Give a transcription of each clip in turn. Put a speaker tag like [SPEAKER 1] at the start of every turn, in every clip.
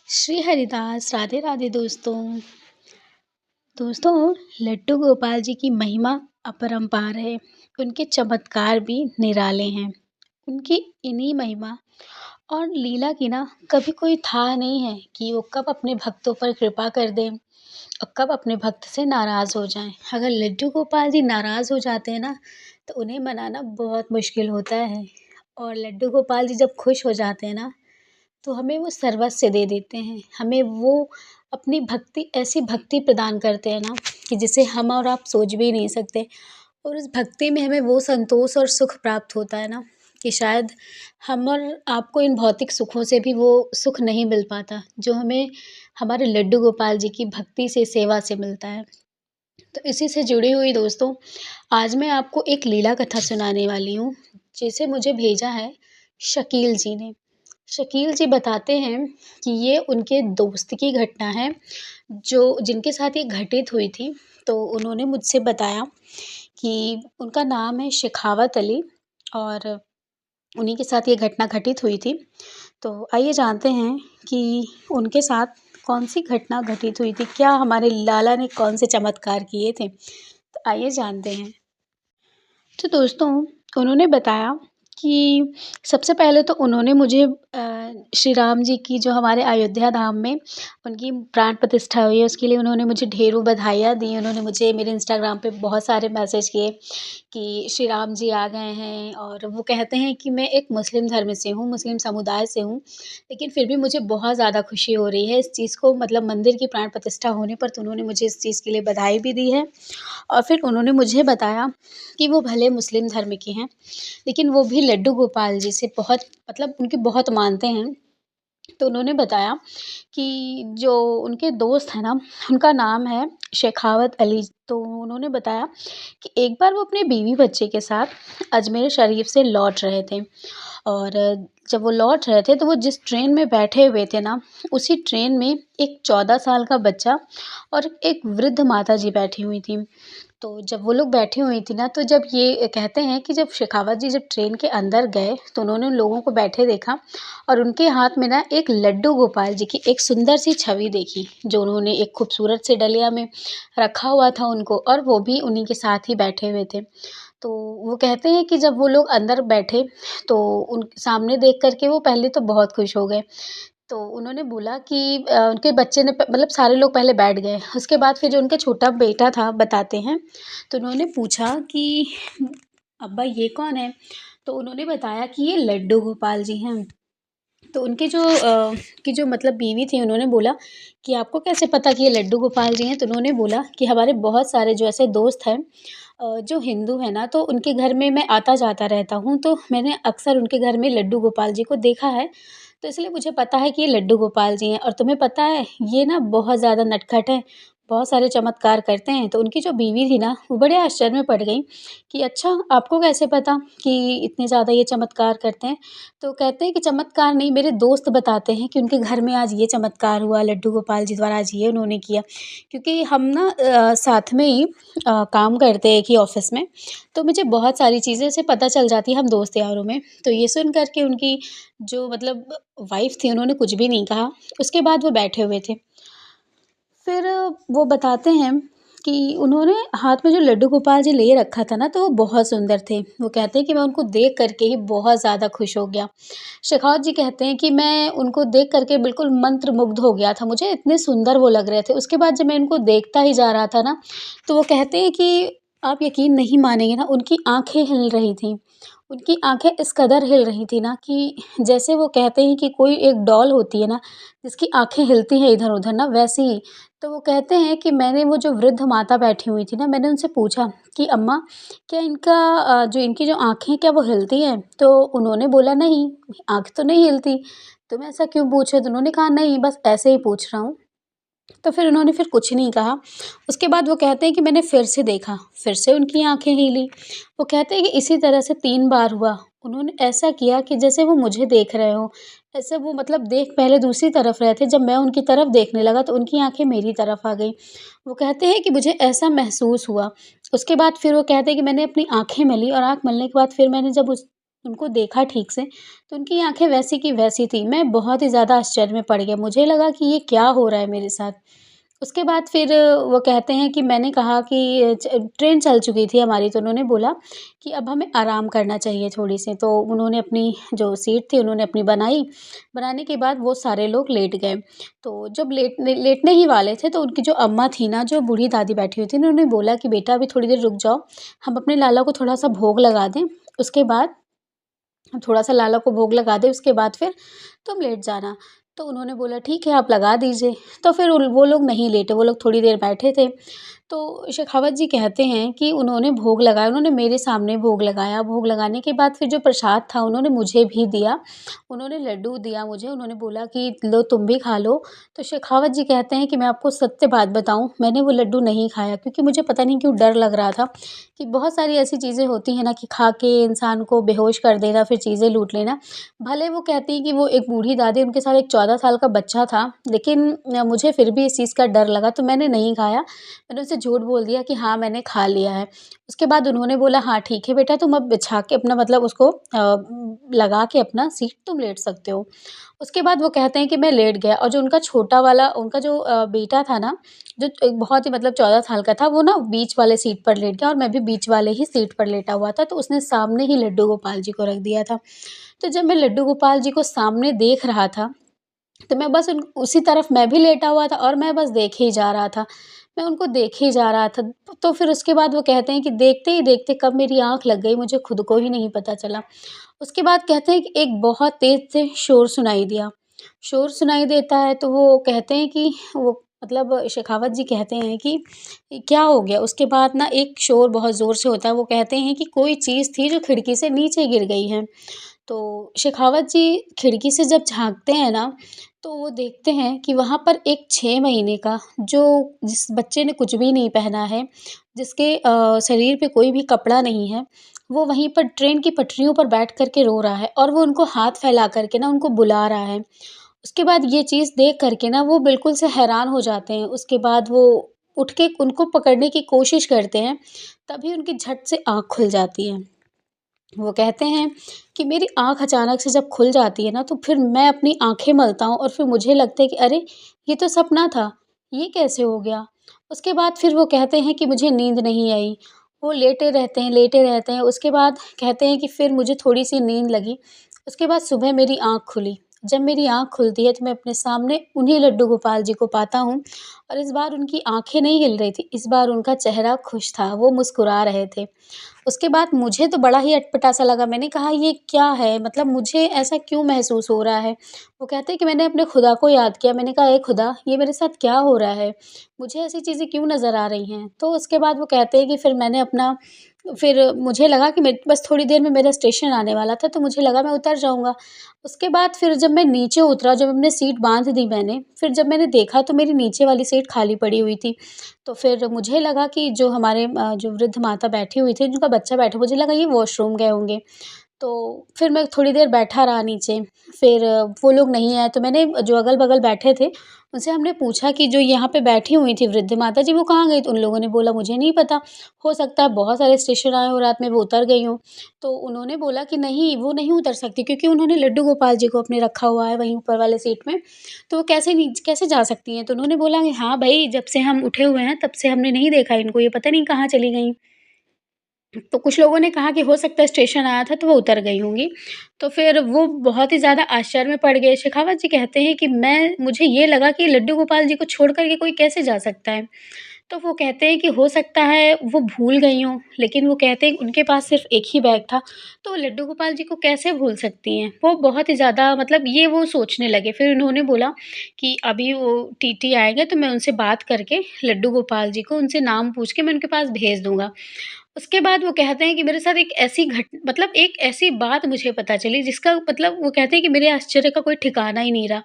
[SPEAKER 1] श्री हरिदास, राधे राधे दोस्तों। दोस्तों, लड्डू गोपाल जी की महिमा अपरंपार है। उनके चमत्कार भी निराले हैं। उनकी इन्हीं महिमा और लीला की ना कभी कोई था नहीं है कि वो कब अपने भक्तों पर कृपा कर दें और कब अपने भक्त से नाराज़ हो जाएं। अगर लड्डू गोपाल जी नाराज़ हो जाते हैं ना, तो उन्हें मनाना बहुत मुश्किल होता है। और लड्डू गोपाल जी जब खुश हो जाते हैं ना, तो हमें वो सर्वस्व दे देते हैं। हमें वो अपनी भक्ति ऐसी भक्ति प्रदान करते हैं ना कि जिसे हम और आप सोच भी नहीं सकते। और उस भक्ति में हमें वो संतोष और सुख प्राप्त होता है ना कि शायद हम और आपको इन भौतिक सुखों से भी वो सुख नहीं मिल पाता, जो हमें हमारे लड्डू गोपाल जी की भक्ति से, सेवा से मिलता है। तो इसी से जुड़ी हुई दोस्तों, आज मैं आपको एक लीला कथा सुनाने वाली हूँ, जिसे मुझे भेजा है शकील जी ने। शकील जी बताते हैं कि ये उनके दोस्त की घटना है, जो जिनके साथ ये घटित हुई थी। तो उन्होंने मुझसे बताया कि उनका नाम है शेखावत अली और उन्हीं के साथ ये घटना घटित हुई थी। तो आइए जानते हैं कि उनके साथ कौन-सी घटना घटित हुई थी, क्या हमारे लाला ने कौन से चमत्कार किए थे? तो आइए जानते हैं। तो दोस्तों, उन्होंने बताया कि सबसे पहले तो उन्होंने मुझे श्री राम जी की जो हमारे अयोध्या धाम में उनकी प्राण प्रतिष्ठा हुई है, उसके लिए उन्होंने मुझे ढेरों बधाइयाँ दी। उन्होंने मुझे मेरे इंस्टाग्राम पे बहुत सारे मैसेज किए कि श्री राम जी आ गए हैं, और वो कहते हैं कि मैं एक मुस्लिम धर्म से हूँ, मुस्लिम समुदाय से हूँ, लेकिन फिर भी मुझे बहुत ज़्यादा खुशी हो रही है इस चीज़ को, मतलब मंदिर की प्राण प्रतिष्ठा होने पर। तो उन्होंने मुझे इस चीज़ के लिए बधाई भी दी है। और फिर उन्होंने मुझे बताया कि वो भले मुस्लिम धर्म के हैं, लेकिन वो भी लड्डू गोपाल जी से बहुत, मतलब उनकी बहुत मानते हैं। तो उन्होंने बताया कि जो उनके दोस्त हैं ना, उनका नाम है शेखावत अली। तो उन्होंने बताया कि एक बार वो अपने बीवी बच्चे के साथ अजमेर शरीफ से लौट रहे थे, और जब वो लौट रहे थे तो वो जिस ट्रेन में बैठे हुए थे ना, उसी ट्रेन में एक 14 साल का बच्चा और एक वृद्ध माताजी बैठी हुई थीं। तो जब वो लोग बैठी हुई थी ना, तो जब ये कहते हैं कि जब शेखावत जी जब ट्रेन के अंदर गए, तो उन्होंने उन लोगों को बैठे देखा और उनके हाथ में ना एक लड्डू गोपाल जी की एक सुंदर सी छवि देखी, जो उन्होंने एक खूबसूरत से डलिया में रखा हुआ था उनको, और वो भी उन्हीं के साथ ही बैठे हुए थे। तो वो कहते हैं कि जब वो लोग अंदर बैठे, तो उन सामने देख कर के वो पहले तो बहुत खुश हो गए। तो उन्होंने बोला कि उनके बच्चे ने मतलब सारे लोग पहले बैठ गए। उसके बाद फिर जो उनका छोटा बेटा था, बताते हैं, तो उन्होंने पूछा कि अब्बा ये कौन है? तो उन्होंने बताया कि ये लड्डू गोपाल जी हैं। तो उनके जो की जो मतलब बीवी थी, उन्होंने बोला कि आपको कैसे पता कि ये लड्डू गोपाल जी हैं? तो उन्होंने बोला कि हमारे बहुत सारे जो ऐसे दोस्त हैं जो हिंदू हैं ना, तो उनके घर में मैं आता-जाता रहता हूँ, तो मैंने अक्सर उनके घर में लड्डू गोपाल जी को देखा है, तो इसलिए मुझे पता है कि ये लड्डू गोपाल जी हैं। और तुम्हें पता है, ये ना बहुत ज़्यादा नटखट हैं, बहुत सारे चमत्कार करते हैं। तो उनकी जो बीवी थी ना, वो बड़े आश्चर्य में पड़ गईं कि अच्छा, आपको कैसे पता कि इतने ज़्यादा ये चमत्कार करते हैं? तो कहते हैं कि चमत्कार नहीं, मेरे दोस्त बताते हैं कि उनके घर में आज ये चमत्कार हुआ, लड्डू गोपाल जी द्वारा आज ये उन्होंने किया। क्योंकि हम ना साथ में ही काम करते हैं एक ही ऑफ़िस में, तो मुझे बहुत सारी चीज़ें से पता चल जाती हैं हम दोस्त यारों में। तो ये सुन कर के उनकी जो मतलब वाइफ़ थी, उन्होंने कुछ भी नहीं कहा। उसके बाद वो बैठे हुए थे। फिर वो बताते हैं कि उन्होंने हाथ में जो लड्डू गोपाल जी ले रखा था ना, तो वो बहुत सुंदर थे। वो कहते हैं कि मैं उनको देख कर के ही बहुत ज़्यादा खुश हो गया। शेखावत जी कहते हैं कि मैं उनको देख कर के बिल्कुल मंत्रमुग्ध हो गया था, मुझे इतने सुंदर वो लग रहे थे। उसके बाद जब मैं इनको देखता ही जा रहा था ना, तो वो कहते हैं कि आप यकीन नहीं मानेंगे ना, उनकी आँखें हिल रही थीं। उनकी आँखें इस कदर हिल रही थी ना कि जैसे वो कहते हैं कि कोई एक डॉल होती है ना, जिसकी आँखें हिलती हैं इधर-उधर ना, वैसे ही। तो वो कहते हैं कि मैंने वो जो वृद्ध माता बैठी हुई थी ना, मैंने उनसे पूछा कि अम्मा, क्या इनका जो इनकी जो आँखें क्या वो हिलती हैं? तो उन्होंने बोला नहीं, आँख तो नहीं हिलती। तुम ऐसा क्यों पूछ रहे हो? तो उन्होंने कहा नहीं, बस ऐसे ही पूछ रहा हूँ। तो फिर उन्होंने फिर कुछ नहीं कहा। उसके बाद वो कहते हैं कि मैंने फिर से देखा, फिर से उनकी आँखें हीली। वो कहते हैं कि इसी तरह से 3 बार हुआ। उन्होंने ऐसा किया कि जैसे वो मुझे देख रहे हों, ऐसे वो मतलब देख पहले दूसरी तरफ रहे थे, जब मैं उनकी तरफ देखने लगा तो उनकी आँखें मेरी तरफ आ गईं। वो कहते हैं कि मुझे ऐसा महसूस हुआ। उसके बाद फिर वो कहते हैं कि मैंने अपनी आँखें मली, और आँख मलने के बाद फिर मैंने जब उस उनको देखा ठीक से, तो उनकी आँखें वैसी की वैसी थी। मैं बहुत ही ज़्यादा आश्चर्य में पड़ गया। मुझे लगा कि ये क्या हो रहा है मेरे साथ? उसके बाद फिर वो कहते हैं कि मैंने कहा कि ट्रेन चल चुकी थी हमारी, तो उन्होंने बोला कि अब हमें आराम करना चाहिए थोड़ी-सी। तो उन्होंने अपनी जो सीट थी उन्होंने अपनी बनाई, बनाने के बाद वो सारे लोग लेट गए। तो जब लेटने ही वाले थे, तो उनकी जो अम्मा थी ना, जो बूढ़ी दादी बैठी हुई थी, उन्होंने बोला कि बेटा अभी थोड़ी देर रुक जाओ, हम अपने लाला को थोड़ा-सा भोग लगा दें, उसके बाद हम थोड़ा-सा लाला को भोग लगा दें, उसके बाद फिर तुम लेट जाना। तो उन्होंने बोला ठीक है आप लगा दीजिए। तो फिर उन वो लोग नहीं लेटे, वो लोग थोड़ी देर बैठे थे। तो शेखावत जी कहते हैं कि उन्होंने भोग लगाया, उन्होंने मेरे सामने भोग लगाया। भोग लगाने के बाद फिर जो प्रसाद था उन्होंने मुझे भी दिया। उन्होंने लड्डू दिया मुझे, उन्होंने बोला कि लो तुम भी खा लो। तो शेखावत जी कहते हैं कि मैं आपको सत्य बात बताऊँ, मैंने वो लड्डू नहीं खाया क्योंकि मुझे पता नहीं क्यों डर लग रहा था कि बहुत सारी ऐसी चीज़ें होती हैं ना कि खा के इंसान को बेहोश कर देना, फिर चीज़ें लूट लेना। भले वो कहती हैं कि वो एक बूढ़ी दादी, उनके साथ एक 14 साल का बच्चा था, लेकिन मुझे फिर भी इस चीज़ का डर लगा तो मैंने नहीं खाया। मैंने उनसे झूठ बोल दिया कि हाँ, मैंने खा लिया है। उसके बाद उन्होंने बोला हाँ, ठीक है बेटा तुम अब बिछा के अपना मतलब उसको लगा के अपना सीट तुम लेट सकते हो। उसके बाद वो कहते हैं कि मैं लेट गया और जो उनका छोटा वाला उनका जो बेटा था ना, जो एक बहुत ही मतलब 14 साल का था, वो ना बीच वाले सीट पर लेट गया और मैं भी बीच वाले ही सीट पर लेटा हुआ था, तो उसने सामने ही लड्डू गोपाल जी को रख दिया था। तो जब मैं लड्डू गोपाल जी को सामने देख रहा था, तो मैं बस उन उसी तरफ मैं भी लेटा हुआ था और मैं बस देखे ही जा रहा था। मैं उनको देखे ही जा रहा था। तो फिर उसके बाद वो कहते हैं कि देखते ही देखते कब मेरी आँख लग गई मुझे खुद को ही नहीं पता चला। उसके बाद कहते हैं कि एक बहुत तेज़ से शोर सुनाई दिया। शोर सुनाई देता है तो वो कहते हैं कि वो मतलब शेखावत जी कहते हैं कि क्या हो गया? उसके बाद ना एक शोर बहुत ज़ोर से होता है। वो कहते हैं कि कोई चीज़ थी जो खिड़की से नीचे गिर गई है। तो शेखावत जी खिड़की से जब झाँकते हैं ना, तो वो देखते हैं कि वहाँ पर एक 6 महीने का जो जिस बच्चे ने कुछ भी नहीं पहना है, जिसके शरीर पे कोई भी कपड़ा नहीं है, वो वहीं पर ट्रेन की पटरियों पर बैठ कर के रो रहा है और वो उनको हाथ फैला कर के ना उनको बुला रहा है। उसके बाद ये चीज़ देख कर के ना वो बिल्कुल से हैरान हो जाते हैं। उसके बाद वो उठ के उनको पकड़ने की कोशिश करते हैं, तभी उनकी झट से आँख खुल जाती है। वो कहते हैं कि मेरी आँख अचानक से जब खुल जाती है ना, तो फिर मैं अपनी आँखें मलता हूँ और फिर मुझे लगता है कि अरे! ये तो सपना था, ये कैसे हो गया? उसके बाद फिर वो कहते हैं कि मुझे नींद नहीं आई। वो लेटे रहते हैं, उसके बाद कहते हैं कि फिर मुझे थोड़ी-सी नींद लगी। उसके बाद सुबह मेरी आँख खुली। जब मेरी आँख खुलती है, तो मैं अपने सामने उन्हीं लड्डू गोपाल जी को पाता हूँ और इस बार उनकी आँखें नहीं हिल रही थी, इस बार उनका चेहरा खुश था, वो मुस्कुरा रहे थे। उसके बाद मुझे तो बड़ा ही अटपटा-सा लगा, मैंने कहा ये क्या है? मतलब मुझे ऐसा क्यों महसूस हो रहा है? वो कहते हैं कि मैंने अपने खुदा को याद किया, मैंने कहा ए खुदा ये मेरे साथ क्या हो रहा है? मुझे ऐसी चीज़ें क्यों नज़र आ रही हैं? तो उसके बाद वो कहते हैं कि फिर मैंने अपना फिर मुझे लगा कि मैं बस थोड़ी देर में मेरा स्टेशन आने वाला था, तो मुझे लगा मैं उतर जाऊँगा। उसके बाद फिर जब मैं नीचे उतरा, जब अपनी सीट बाँध दी मैंने, फिर जब मैंने देखा तो मेरी नीचे वाली सीट खाली पड़ी हुई थी। तो फिर मुझे लगा कि जो हमारे जो वृद्ध माता बैठी हुई थी, जिनका बच्चा बैठा मुझे लगा ये वॉशरूम गए होंगे। तो फिर मैं थोड़ी देर बैठा रहा नीचे, फिर वो लोग नहीं आए तो मैंने जो अगल-बगल बैठे थे, उनसे हमने पूछा कि जो यहाँ पे बैठी हुई थी वृद्ध माता जी वो कहाँ गई? तो उन लोगों ने बोला मुझे नहीं पता, हो सकता है बहुत सारे स्टेशन आए हों रात में वो उतर गई हों। तो उन्होंने बोला कि नहीं, वो नहीं उतर सकती क्योंकि उन्होंने लड्डू गोपाल जी को अपने रखा हुआ है वहीं ऊपर वाले सीट में, तो वो कैसे जा सकती हैं? तो उन्होंने बोला कि हाँ भई, जब से हम उठे हुए हैं तब से हमने नहीं देखा इनको, ये पता नहीं कहाँ चली गईं। तो कुछ लोगों ने कहा कि हो सकता है स्टेशन आया था तो वो उतर गई होंगी। तो फिर वो बहुत ही ज़्यादा आश्चर्य में पड़ गए। शेखावत जी कहते हैं कि मुझे ये लगा कि लड्डू गोपाल जी को छोड़ कर के कोई कैसे जा सकता है? तो वो कहते हैं कि हो सकता है वो भूल गई हों, लेकिन वो कहते हैं उनके पास सिर्फ़ एक ही बैग था, तो लड्डू गोपाल जी को कैसे भूल सकती हैं? वो बहुत ही ज़्यादा मतलब ये वो सोचने लगे। फिर उन्होंने बोला कि अभी वो टीटी आएँगे तो मैं उनसे बात करके लड्डू गोपाल जी को उनसे नाम पूछ के मैं उनके पास भेज दूँगा। उसके बाद वो कहते हैं कि मेरे साथ एक ऐसी मतलब एक ऐसी बात मुझे पता चली जिसका मतलब वो कहते हैं कि मेरे आश्चर्य का कोई ठिकाना ही नहीं रहा।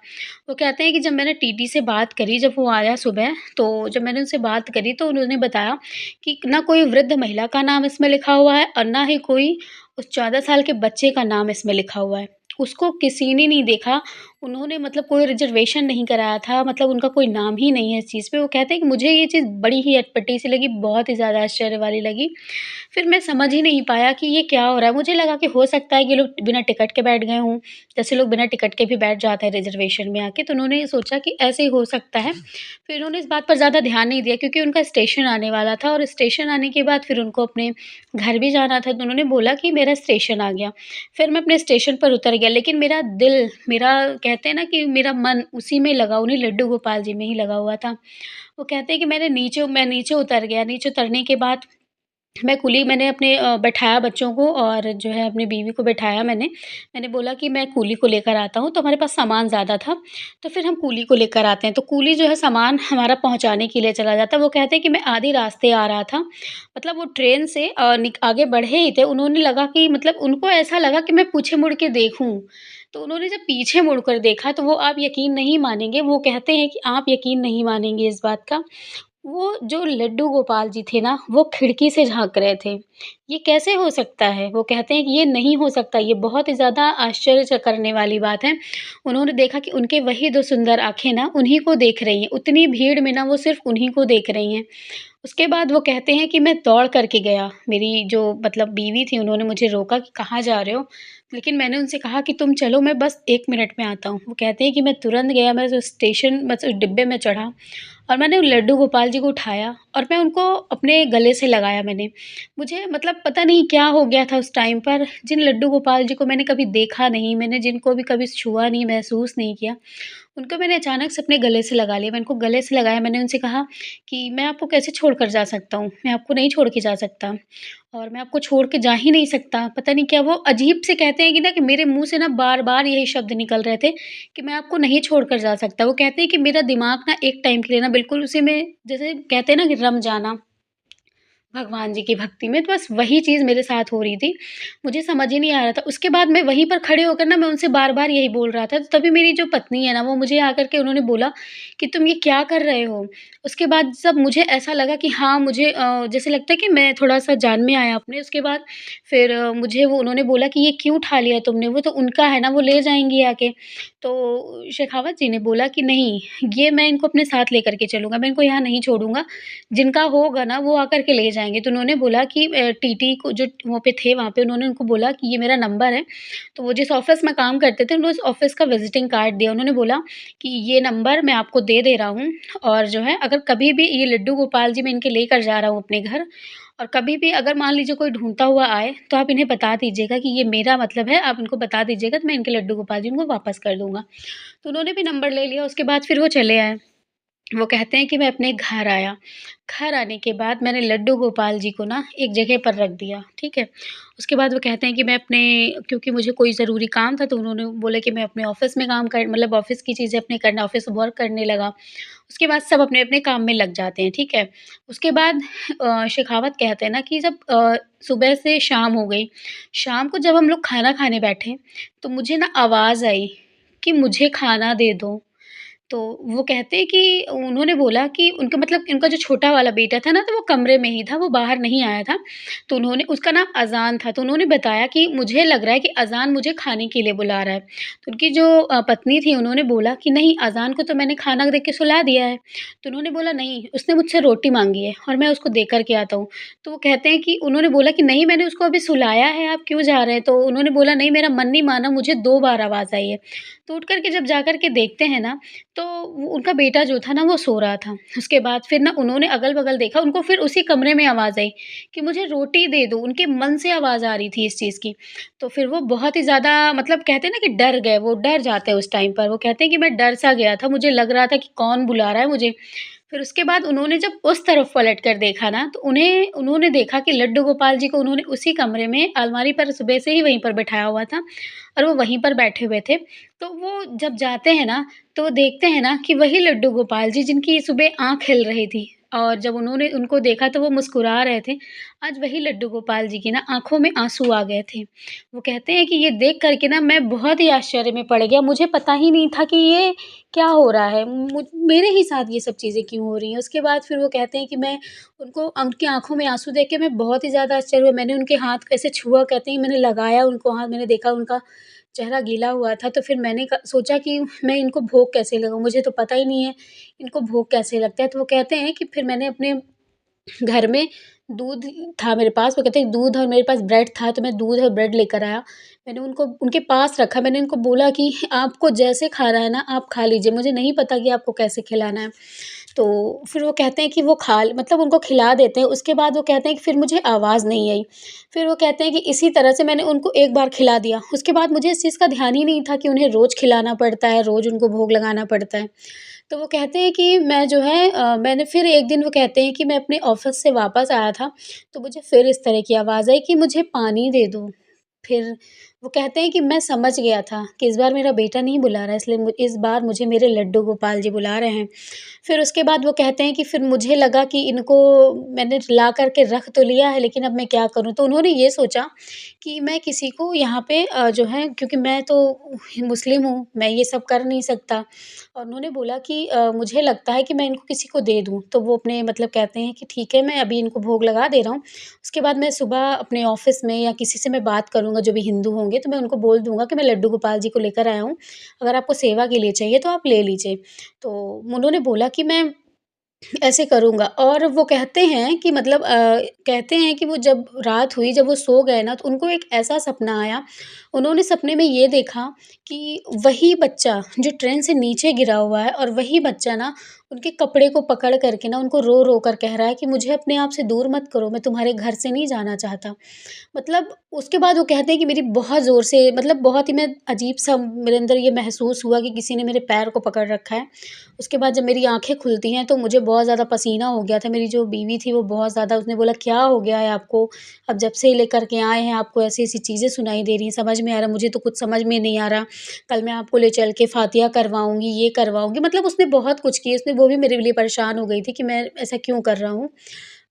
[SPEAKER 1] वो कहते हैं कि जब मैंने टीटी से बात करी, जब वो आया सुबह, तो जब मैंने उनसे बात करी तो उन्होंने बताया कि ना कोई वृद्ध महिला का नाम इसमें लिखा हुआ है और ना ही कोई उस 14 साल के बच्चे का नाम इसमें लिखा हुआ है। उसको किसी ने नहीं देखा, उन्होंने मतलब कोई रिज़र्वेशन नहीं कराया था, मतलब उनका कोई नाम ही नहीं है इस चीज़ पे। वो कहते हैं कि मुझे ये चीज़ बड़ी ही अटपटी सी लगी, बहुत ही ज़्यादा आश्चर्य वाली लगी। फिर मैं समझ ही नहीं पाया कि ये क्या हो रहा है। मुझे लगा कि हो सकता है कि ये लोग बिना टिकट के बैठ गए हों, जैसे लोग बिना टिकट के भी बैठ जाते हैं रिज़र्वेशन में आके, तो उन्होंने सोचा कि ऐसे ही हो सकता है। फिर उन्होंने इस बात पर ज़्यादा ध्यान नहीं दिया क्योंकि उनका स्टेशन आने वाला था और स्टेशन आने के बाद फिर उनको अपने घर भी जाना था, तो उन्होंने बोला कि मेरा स्टेशन आ गया। फिर मैं अपने स्टेशन पर उतर गया, लेकिन मेरा दिल, मेरा कहते हैं ना कि मेरा मन उसी में लगा, उन्हीं लड्डू गोपाल जी में ही लगा हुआ था। वो कहते हैं कि मैं नीचे उतर गया, नीचे उतरने के बाद मैंने अपने बैठाया बच्चों को और जो है अपनी बीवी को बैठाया मैंने। मैंने बोला कि मैं कूली को लेकर आता हूँ, तो हमारे पास सामान ज़्यादा था, तो फिर हम कूली को लेकर आते हैं। तो कूली जो है सामान हमारा पहुँचाने के लिए चला जाता है। वो कहते हैं कि मैं आधे रास्ते आ रहा था, मतलब वो ट्रेन से निक आगे बढ़े ही थे, उन्होंने लगा कि मतलब उनको ऐसा लगा कि मैं पीछे मुड़ के देखूँ। तो उन्होंने जब पीछे मुड़कर देखा तो वो आप यकीन नहीं मानेंगे, वो कहते हैं कि आप यकीन नहीं मानेंगे इस बात का, वो जो लड्डू गोपाल जी थे ना, वो खिड़की से झाँक रहे थे। ये कैसे हो सकता है? वो कहते हैं कि ये नहीं हो सकता, ये बहुत ही ज़्यादा आश्चर्य च करने वाली बात है। उन्होंने देखा कि उनके वही 2 सुंदर आँखें ना उन्हीं को देख रही हैं, उतनी भीड़ में ना वो सिर्फ़ उन्हीं को देख रही हैं। उसके बाद वो कहते हैं कि मैं दौड़ करके गया, मेरी जो मतलब बीवी थी उन्होंने मुझे रोका कि कहाँ जा रहे हो? लेकिन मैंने उनसे कहा कि तुम चलो मैं बस 1 मिनट में आता हूँ। वो कहते हैं कि मैं तुरंत गया, मैं उस स्टेशन बस उस डिब्बे में चढ़ा और मैंने उन लड्डू गोपाल जी को उठाया और मैं उनको अपने गले से लगाया मैंने। मुझे मतलब पता नहीं क्या हो गया था उस टाइम पर, जिन लड्डू गोपाल जी को मैंने कभी देखा नहीं, मैंने जिनको भी कभी छुआ नहीं, महसूस नहीं किया, उनको मैंने अचानक से अपने गले से लगा लिया। मैंने उनको गले से लगाया, मैंने उनसे कहा कि मैं आपको कैसे छोड़कर जा सकता हूँ? मैं आपको नहीं छोड़ के जा सकता और मैं आपको छोड़ के जा ही नहीं सकता। पता नहीं क्या वो अजीब से कहते हैं कि ना कि मेरे मुँह से ना बार-बार यही शब्द निकल रहे थे कि मैं आपको नहीं छोड़कर जा सकता। वो कहते हैं कि मेरा दिमाग ना एक टाइम के लिए ना बिल्कुल उसी में, जैसे कहते हैं ना कि रम जाना। भगवान जी की भक्ति में, तो बस वही चीज़ मेरे साथ हो रही थी। मुझे समझ ही नहीं आ रहा था। उसके बाद मैं वहीं पर खड़े होकर ना मैं उनसे बार-बार यही बोल रहा था। तो तभी मेरी जो पत्नी है ना, वो मुझे आकर के उन्होंने बोला कि तुम ये क्या कर रहे हो? उसके बाद जब मुझे ऐसा लगा कि हाँ, मुझे जैसे लगता है कि मैं थोड़ा-सा जान में आया अपने, उसके बाद फिर मुझे वो उन्होंने बोला कि ये क्यों उठा लिया तुमने? वो तो उनका है ना, वो ले जाएँगी आके। तो शेखावत जी ने बोला कि नहीं, ये मैं इनको अपने साथ लेकर के चलूँगा, मैं इनको यहाँ नहीं छोड़ूँगा। जिनका होगा ना वो आकर के ले जाएँगे। तो उन्होंने बोला कि टीटी को जो वहाँ पे थे, वहाँ पे उन्होंने उनको बोला कि ये मेरा नंबर है। तो वो जिस ऑफ़िस में काम करते थे, उन्होंने उस ऑफ़िस का विज़िटिंग कार्ड दिया। उन्होंने बोला कि ये नंबर मैं आपको दे दे रहा हूँ और जो है अगर कभी भी ये लड्डू गोपाल जी मैं इनके लेकर जा रहा हूँ अपने घर और कभी भी अगर मान लीजिए कोई ढूँढता हुआ आए, तो आप इन्हें बता दीजिएगा कि ये मेरा मतलब है, आप इनको बता दीजिएगा तो मैं इनके लड्डू गोपाल जी उनको वापस कर दूँगा। तो उन्होंने भी नंबर ले लिया, उसके बाद फिर वो चले आए। वो कहते हैं कि मैं अपने घर आया। घर आने के बाद मैंने लड्डू गोपाल जी को ना एक जगह पर रख दिया, ठीक है? उसके बाद वो कहते हैं कि मैं अपने, क्योंकि मुझे कोई ज़रूरी काम था तो उन्होंने बोला कि मैं अपने ऑफ़िस में काम कर मतलब ऑफ़िस की चीज़ें अपने करना, ऑफ़िस वर्क करने लगा। उसके बाद सब अपने-अपने काम में लग जाते हैं, ठीक है? उसके बाद शेखावत कहते हैं ना कि जब सुबह से शाम हो गई, शाम को जब हम लोग खाना खाने बैठे, तो मुझे ना आवाज़ आई कि मुझे खाना दे दो। तो वो कहते हैं कि उन्होंने बोला कि उनका मतलब उनका जो छोटा वाला बेटा था ना, तो वो कमरे में ही था, वो बाहर नहीं आया था। तो उन्होंने, उसका नाम अज़ान था, तो उन्होंने बताया कि मुझे लग रहा है कि अज़ान मुझे खाने के लिए बुला रहा है। तो उनकी जो पत्नी थी, उन्होंने बोला कि नहीं, अज़ान को तो मैंने खाना दे के सुला दिया है। तो उन्होंने बोला नहीं, उसने मुझसे रोटी माँगी है और मैं उसको देकर के आता हूँ। तो वो कहते हैं कि उन्होंने बोला कि नहीं, मैंने उसको अभी सुलाया है, आप क्यों जा रहे हैं? तो उन्होंने बोला नहीं, मेरा मन नहीं माना, मुझे 2 बार आवाज़ आई है। तो उठ कर के जब जाकर के देखते हैं ना, तो वो उनका बेटा जो था ना वो सो रहा था। उसके बाद फिर ना उन्होंने अगल-बगल देखा, उनको फिर उसी कमरे में आवाज़ आई कि मुझे रोटी दे दो, उनके मन से आवाज़ आ रही थी इस चीज़ की। तो फिर वो बहुत ही ज़्यादा मतलब कहते हैं ना कि डर गए, वो डर जाते हैं उस टाइम पर। वो कहते हैं कि मैं डर सा गया था, मुझे लग रहा था कि कौन बुला रहा है मुझे। फिर उसके बाद उन्होंने जब उस तरफ पलट कर देखा ना, तो उन्होंने देखा कि लड्डू गोपाल जी को उन्होंने उसी कमरे में अलमारी पर सुबह से ही वहीं पर बिठाया हुआ था और वो वहीं पर बैठे हुए थे। तो वो जब जाते हैं ना, तो वो देखते हैं ना कि वही लड्डू गोपाल जी जिनकी सुबह आँख हिल रही थी और जब उन्होंने उनको देखा तो वो मुस्कुरा रहे थे। आज वही लड्डू गोपाल जी की ना आँखों में आँसू आ गए थे। वो कहते हैं कि ये देख कर के ना मैं बहुत ही आश्चर्य में पड़ गया। मुझे पता ही नहीं था कि ये क्या हो रहा है? मेरे ही साथ ये सब चीज़ें क्यों हो रही हैं? उसके बाद फिर वो कहते हैं कि मैं उनकी आँखों में आँसू देख के मैं बहुत ही ज़्यादा आश्चर्य हुआ। मैंने उनके हाथ ऐसे छुआ, कहते हैं मैंने लगाया उनको हाथ, मैंने देखा उनका चेहरा गीला हुआ था। तो फिर मैंने सोचा कि मैं इनको भोग कैसे लगाऊँ? मुझे तो पता ही नहीं है इनको भोग कैसे लगता है? तो वो कहते हैं कि फिर मैंने अपने घर में दूध था मेरे पास, वो कहते हैं दूध और मेरे पास ब्रेड था, तो मैं दूध और ब्रेड लेकर आया। मैंने उनको उनके पास रखा, मैंने उनको बोला कि आपको जैसे खाना है ना, आप खा लीजिए, मुझे नहीं पता कि आपको कैसे खिलाना है। तो फिर वो कहते हैं कि वो मतलब उनको खिला देते हैं, उसके बाद वो कहते हैं कि फिर मुझे आवाज़ नहीं आई। फिर वो कहते हैं कि इसी तरह से मैंने उनको एक बार खिला दिया, उसके बाद मुझे इस चीज़ का ध्यान ही नहीं था कि उन्हें रोज़ खिलाना पड़ता है, रोज़ उनको भोग लगाना पड़ता है। तो वो कहते हैं कि मैं जो है मैंने फिर एक दिन वो कहते हैं कि मैं अपने ऑफ़िस से वापस आया था, तो मुझे फिर इस तरह की आवाज़ आई कि मुझे पानी दे दो। फिर वो कहते हैं कि मैं समझ गया था कि इस बार मेरा बेटा नहीं बुला रहा है, इसलिए इस बार मुझे मेरे लड्डू गोपाल जी बुला रहे हैं। फिर उसके बाद वो कहते हैं कि फिर मुझे लगा कि इनको मैंने ला कर के रख तो लिया है, लेकिन अब मैं क्या करूँ? तो उन्होंने ये सोचा कि मैं किसी को यहाँ पे जो है, क्योंकि मैं तो मुस्लिम हूँ, मैं ये सब कर नहीं सकता। और उन्होंने बोला कि मुझे लगता है कि मैं इनको किसी को दे दूँ। तो वो अपने मतलब कहते हैं कि ठीक है, मैं अभी इनको भोग लगा दे रहा हूँ। उसके बाद मैं सुबह अपने ऑफ़िस में या किसी से मैं बात करूँगा जो भी हिंदू होंगे, तो मैं उनको बोल दूँगा कि मैं लड्डू गोपाल जी को लेकर आया हूँ। अगर आपको सेवा के लिए चाहिए तो आप ले लीजिए। तो उन्होंने बोला कि मैं ऐसे करूँगा। और वो कहते हैं कि मतलब कहते हैं कि वो जब रात हुई, जब वो सो गए ना, तो उनको एक ऐसा सपना आया। उन्होंने सपने में ये देखा कि वही बच्चा जो ट्रेन से नीचे गिरा हुआ है, और वही बच्चा ना उनके कपड़े को पकड़ कर के ना उनको रो-रो कर कह रहा है कि मुझे अपने आप से दूर मत करो, मैं तुम्हारे घर से नहीं जाना चाहता। मतलब उसके बाद वो कहते हैं कि मेरी बहुत ज़ोर से, मतलब बहुत ही मैं अजीब-सा मेरे अंदर ये महसूस हुआ कि किसी ने मेरे पैर को पकड़ रखा है। उसके बाद जब मेरी आँखें खुलती हैं तो मुझे बहुत ज़्यादा पसीना हो गया था। मेरी जो बीवी थी वो बहुत ज़्यादा, उसने बोला, "क्या हो गया है आपको? अब जब से लेकर के आए हैं आपको ऐसी-ऐसी चीज़ें सुनाई दे रही हैं, समझ में आ रहा है, मुझे तो कुछ समझ में नहीं आ रहा। कल मैं आपको ले चल के फ़ातिहा करवाऊँगी, ये करवाऊँगी।" मतलब उसने बहुत कुछ किया, उसने वो भी मेरे लिए परेशान हो गई थी कि मैं ऐसा क्यों कर रहा हूँ।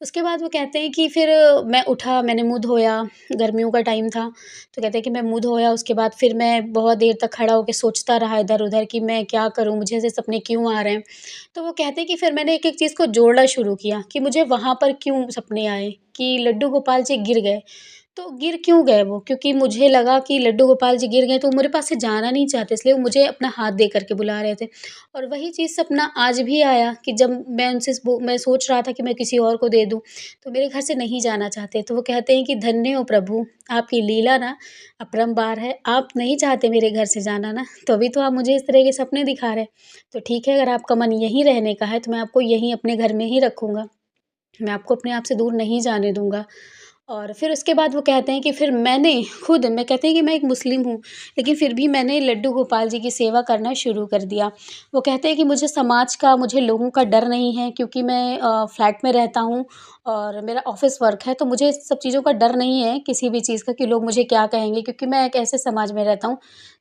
[SPEAKER 1] उसके बाद वो कहते हैं कि फिर मैं उठा, मैंने मुँह धोया, गर्मियों का टाइम था, तो कहते हैं कि मैं मुँह धोया, उसके बाद फिर मैं बहुत देर तक खड़ा होके सोचता रहा इधर-उधर कि मैं क्या करूँ, मुझे ऐसे सपने क्यों आ रहे हैं। तो वो कहते हैं कि फिर मैंने एक-एक चीज़ को जोड़ना शुरू किया कि मुझे वहाँ पर क्यों सपने आए, कि लड्डू गोपाल जी गिर गए। तो गिर क्यों गए वो? क्योंकि मुझे लगा कि लड्डू गोपाल जी गिर गए तो वो मेरे पास से जाना नहीं चाहते, इसलिए वो मुझे अपना हाथ दे कर के बुला रहे थे। और वही चीज़ सपना आज भी आया कि जब मैं उनसे मैं सोच रहा था कि मैं किसी और को दे दूँ, तो मेरे घर से नहीं जाना चाहते। तो वो कहते हैं कि धन्य हो प्रभु, आपकी लीला ना अपरंपार है। आप नहीं चाहते मेरे घर से जाना ना, तभी तो आप मुझे इस तरह के सपने दिखा रहे हैं। तो ठीक है, अगर आपका मन यहीं रहने का है, तो मैं आपको यहीं अपने घर में ही रखूँगा। मैं आपको अपने आप से दूर नहीं जाने दूँगा। और फिर उसके बाद वो कहते हैं कि फिर मैंने खुद, मैं कहते हैं कि मैं एक मुस्लिम हूँ, लेकिन फिर भी मैंने लड्डू गोपाल जी की सेवा करना शुरू कर दिया। वो कहते हैं कि मुझे समाज का, मुझे लोगों का डर नहीं है, क्योंकि मैं फ्लैट में रहता हूँ और मेरा ऑफ़िस वर्क है, तो मुझे इस सब चीज़ों का डर नहीं है किसी भी चीज़ का कि लोग मुझे क्या कहेंगे, क्योंकि मैं एक ऐसे समाज में रहता हूँ,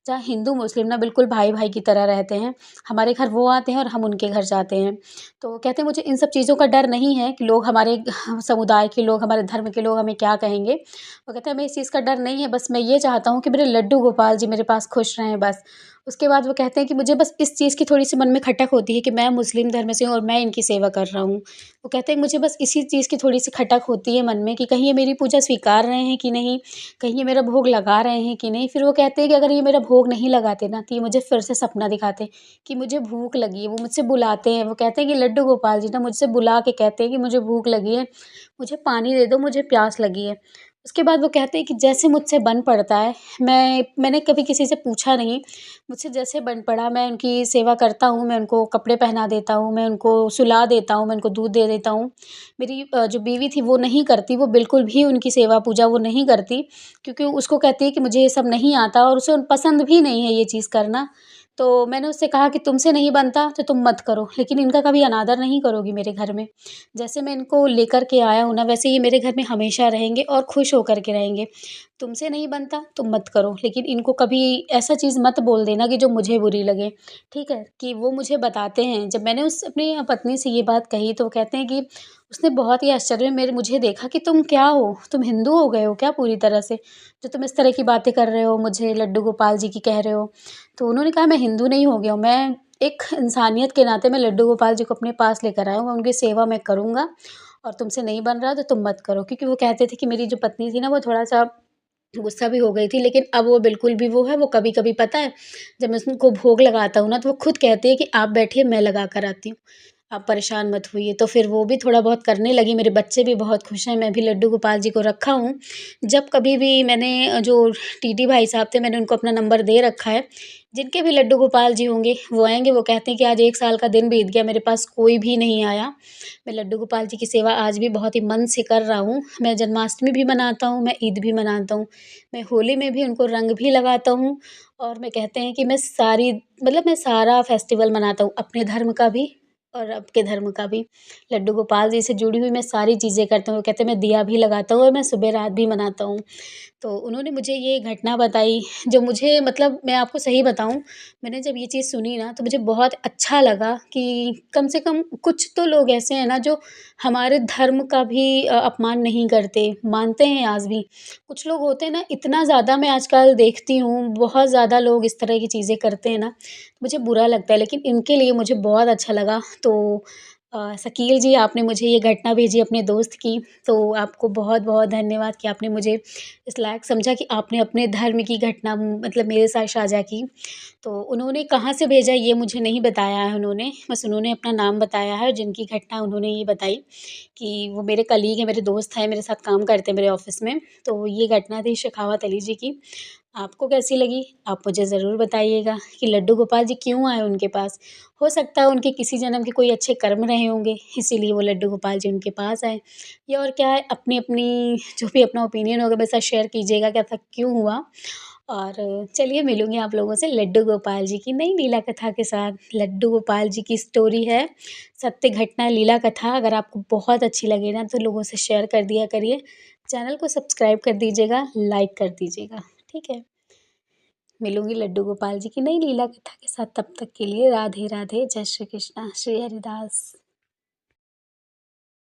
[SPEAKER 1] जहाँ हिंदू मुस्लिम ना बिल्कुल भाई-भाई की तरह रहते हैं। हमारे घर वो आते हैं और हम उनके घर जाते हैं। तो कहते हैं मुझे इन सब चीज़ों का डर नहीं है कि लोग हमारे समुदाय के लोग, हमारे धर्म के लोग हमें क्या कहेंगे। वो कहते हैं हमें इस चीज़ का डर नहीं है, बस मैं ये चाहता हूँ कि मेरे लड्डू गोपाल जी मेरे पास खुश रहें बस। उसके बाद वो कहते हैं कि मुझे बस इस चीज़ की थोड़ी-सी मन में खटक होती है कि मैं मुस्लिम धर्म से हूँ और मैं इनकी सेवा कर रहा हूँ। वो कहते हैं मुझे बस इसी चीज़ की थोड़ी-सी खटक होती है मन में कि कहीं ये मेरी पूजा स्वीकार रहे हैं कि नहीं, कहीं ये मेरा भोग लगा रहे हैं कि नहीं। फिर वो कहते हैं कि अगर ये मेरा भोग नहीं लगाते ना, तो ये मुझे फिर से सपना दिखाते कि मुझे भूख लगी है। वो मुझसे बुलाते हैं, वो कहते हैं कि लड्डू गोपाल जी ना मुझसे बुला के कहते हैं कि मुझे भूख लगी है, मुझे पानी दे दो, मुझे प्यास लगी है। उसके बाद वो कहते हैं कि जैसे मुझसे बन पड़ता है, मैंने कभी किसी से पूछा नहीं, मुझसे जैसे बन पड़ा मैं उनकी सेवा करता हूँ, मैं उनको कपड़े पहना देता हूँ, मैं उनको सुला देता हूँ, मैं उनको दूध दे देता हूँ। मेरी जो बीवी थी वो नहीं करती, वो बिल्कुल भी उनकी सेवा पूजा वो नहीं करती, क्योंकि उसको कहती है कि मुझे ये सब नहीं आता और उसे पसंद भी नहीं है ये चीज़ करना। तो मैंने उससे कहा कि तुमसे नहीं बनता तो तुम मत करो, लेकिन इनका कभी अनादर नहीं करोगी मेरे घर में। जैसे मैं इनको लेकर के आया हूँ ना, वैसे ये मेरे घर में हमेशा रहेंगे और खुश होकर के रहेंगे। तुमसे नहीं बनता तुम मत करो, लेकिन इनको कभी ऐसा चीज़ मत बोल देना कि जो मुझे बुरी लगे, ठीक है? कि वो मुझे बताते हैं, जब मैंने उस अपनी पत्नी से ये बात कही तो वो कहते हैं कि उसने बहुत ही आश्चर्य में मेरे मुझे देखा कि तुम क्या हो? तुम हिंदू हो गए हो क्या पूरी तरह से? जो तुम इस तरह की बातें कर रहे हो, मुझे लड्डू गोपाल जी की कह रहे हो। तो उन्होंने कहा मैं हिंदू नहीं हो गया हूँ, मैं एक इंसानियत के नाते मैं लड्डू गोपाल जी को अपने पास लेकर आया हूँ, मैं उनकी सेवा मैं करूँगा और तुमसे नहीं बन रहा तो तुम मत करो। क्योंकि वो कहते थे कि मेरी जो पत्नी थी ना वो थोड़ा-सा गुस्सा भी हो गई थी, लेकिन अब वो बिल्कुल भी वो है, वो कभी-कभी पता है, जब मैं उनको भोग लगाता हूँ ना, तो वो खुद कहती है कि आप बैठिए, मैं लगा कर आती हूँ, आप परेशान मत होइए। तो फिर वो भी थोड़ा बहुत करने लगी, मेरे बच्चे भी बहुत खुश हैं, मैं भी लड्डू गोपाल जी को रखा हूँ। जब कभी भी मैंने जो टीटी भाई साहब थे, मैंने उनको अपना नंबर दे रखा है, जिनके भी लड्डू गोपाल जी होंगे, वो आएँगे, वो कहते हैं कि आज 1 साल का दिन बीत गया, मेरे पास कोई भी नहीं आया। मैं लड्डू गोपाल जी की सेवा आज भी बहुत ही मन से कर रहा हूँ। मैं जन्माष्टमी भी मनाता हूँ, मैं ईद भी मनाता हूँ। मैं होली में भी उनको रंग भी लगाता हूँ और मैं कहते हैं कि मैं सारी मतलब मैं सारा फेस्टिवल मनाता हूँ, अपने धर्म का भी और आपके धर्म का भी। लड्डू गोपाल जी से जुड़ी हुई मैं सारी चीज़ें करता हूँ। वो कहते हैं मैं दिया भी लगाता हूँ और मैं सुबह रात भी मनाता हूँ। तो उन्होंने मुझे ये घटना बताई, जो मुझे मतलब मैं आपको सही बताऊँ, मैंने जब ये चीज़ सुनी ना तो मुझे बहुत अच्छा लगा कि कम से कम कुछ तो लोग ऐसे हैं ना जो हमारे धर्म का भी अपमान नहीं करते, मानते हैं आज भी। कुछ लोग होते हैं ना, इतना ज़्यादा मैं आजकल देखती हूँ, बहुत ज़्यादा लोग इस तरह की चीज़ें करते हैं ना, मुझे बुरा लगता है, लेकिन इनके लिए मुझे बहुत अच्छा लगा। तो शकील जी, आपने मुझे ये घटना भेजी अपने दोस्त की, तो आपको बहुत-बहुत धन्यवाद कि आपने मुझे इस लायक समझा कि आपने अपने धर्म की घटना मतलब मेरे साथ साझा की। तो उन्होंने कहाँ से भेजा ये मुझे नहीं बताया है उन्होंने, बस उन्होंने अपना नाम बताया है और जिनकी घटना उन्होंने ये बताई कि वो मेरे कलीग हैं, मेरे दोस्त हैं, मेरे साथ काम करते हैं मेरे ऑफ़िस में। तो ये घटना थी शेखावत अली जी की। आपको कैसी लगी? आप मुझे ज़रूर बताइएगा कि लड्डू गोपाल जी क्यों आए उनके पास? हो सकता है उनके किसी जन्म के कोई अच्छे कर्म रहे होंगे, इसीलिए वो लड्डू गोपाल जी उनके पास आए। या और क्या है, अपनी-अपनी जो भी अपना ओपिनियन होगा मेरे साथ शेयर कीजिएगा कि ऐसा क्यों हुआ? और चलिए मिलूँगी आप लोगों से लड्डू गोपाल जी की नई लीला कथा के साथ। लड्डू गोपाल जी की स्टोरी है, सत्य घटना लीला कथा। अगर आपको बहुत अच्छी लगे ना तो लोगों से शेयर कर दिया करिए। चैनल को सब्सक्राइब कर दीजिएगा, लाइक कर दीजिएगा, ठीक है? मिलूँगी लड्डू गोपाल जी की नई लीला कथा के साथ, तब तक के लिए राधे राधे, जय श्री कृष्णा, श्री हरिदास।